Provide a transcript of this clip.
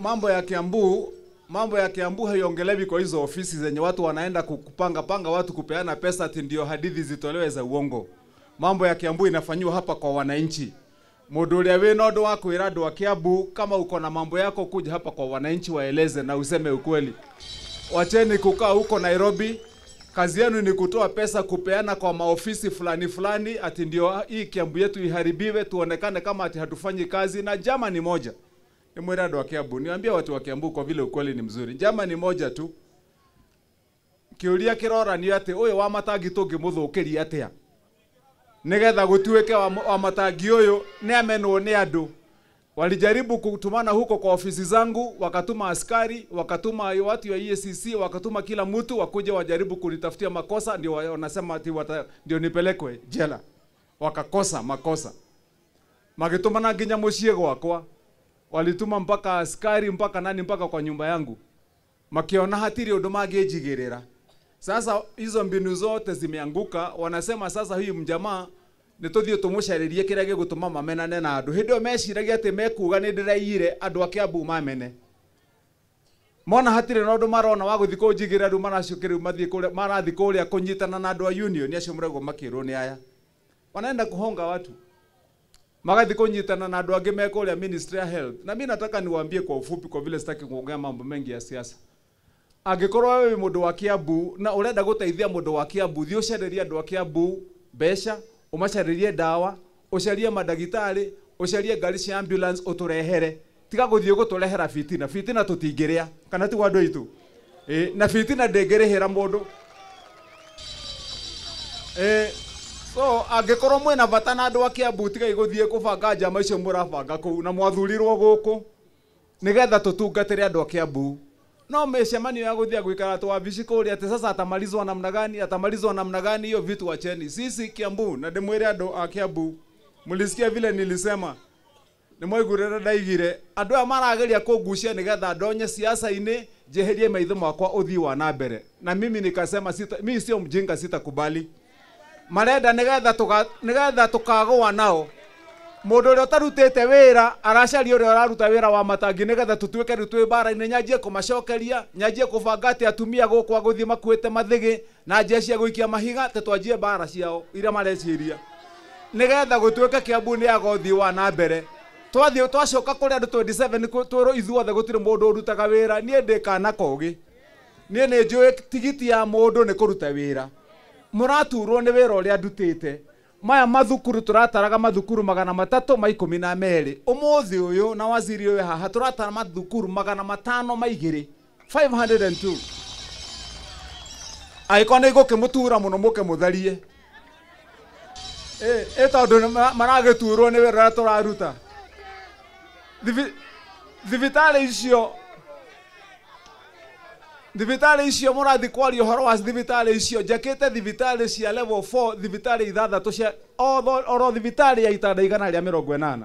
Mambo ya Kiambu haiongelewi kwa hizo ofisi zenye watu wanaenda kupanga watu kupeana pesa ati ndio hadithi zitolewe za uongo. Mambo ya Kiambu inafanywa hapa kwa wananchi. Mudulia wena odo wako irado wa Kiambu, kama uko na mambo yako kuja hapa kwa wananchi waeleze na useme ukweli. Wacheni kukaa huko Nairobi. Kazi yenu ni kutoa pesa kupeana kwa maofisi fulani ati ndio hii Kiambu yetu iharibiwe, tuonekane kama ati hatufanyi kazi. Na jama ni moja. Ni mwirado wa Kiambu. Niambia watu wa Kiambu kwa vile ukweli ni mzuri. Jama ni moja tu. Kiulia kirora ni ati oyo wa matangi tungimuthukiria atia. Nigetha gutuike wa matangi oyo ni amenwo ni andu. Walijaribu kutumana huko kwa ofisi zangu, wakatuma askari, wakatuma watu wa EACC, wakatuma kila mtu wakuje wajaribu kunitafutia makosa, ndio wanasema ati ndio nipelekwe jela. Wakakosa makosa. Magitumana nginya mucie gwakwa. Walituma mpaka askari mpaka kwa nyumba yangu. Makiona hatiri undu magejigirira. Sasa hizo mbinu zote zimeanguka. Wanasema sasa huyu mjamaa nituthie tumusharirie kirage gutuma mamenane na andu. Hindo meciragia ati mekuga ni ndiraire andu a Kiambu mamene. Mona hatiri na undu marona wa guthi kunjigira andu maracukiriru mathie kuria marathi kuria kunyitana na andu a union acio murego makirwo ni aya. Wanaenda kuhonga watu. Magathi kunyitana na andu angi mekuria Ministry ya Health. Na mimi nataka niwaambie kwa ufupi kwa vile sitaki kuongea mambo mengi ya siasa. Angikorwo wewe mundu wa Kiambu na urenda guteithia mundu wa Kiambu, thio cereria andu a Kiambu besha, umacaririe dawa, ucarie madagitari, ucarie ngari cia ambulance uturehere. Tiga guthie guturehera fitina tutingiria kana ti wandu itu. Na fitina ndengerehera mundu. So angikorwo mwena bata na andu a Kiambu tiga iguthie kubanga njama icio murabanga kuu na mwathurirwo guku nigetha tutungatire andu a Kiambu. No meshamanio ya guthia guikara tu wabici kuria ati sasa atamalizwa namna gani hiyo vitu wacheni. Sisi Kiambu na ndimwire andu a Kiambu mulisikia vile nilisema ni moigurira ndaigire andu a marageria kugucia nigetha ndonye siasa ine jeherie maitho makwa uthi wa na mbere. Na mimi nikasema mimi sio mjinga, sitakubali. Marenda nigetha tukagwa nao. Mundu uri utarutite wira aracari uri araruta wira wa matangi nigetha tutuike rutwe bara ine nyanjie kumacokeria, nyanjie kubanga ati atumia gukwa guthie makuite mathigi na jeshi guikia mahiga te twanjie bara ciao ira mareciria nigetha gutuike Kiambu ni agothi wa na mbere. Twathie twacoka kuri andu 27 twiro ithuothe gutire mundu urutaga wira. Nie ndikana kogi, nie ni njui tigiti ya mundu ni kuruta wira. Muraturwo ni wira uria ndutite. Maya mathukuru turataraga mathukuru 312 umuthi uyu na waziri uyu haha turatara mathukuru 502 502. Aikona igukimutura muno muke mutharie tondu maragiturwo ni wira turaruta. Thibitari icio murathi kwario horo wa thibitari icio jakete thibitari cia level 4 thibitari 6 cia oro thibitari ya itanda 180.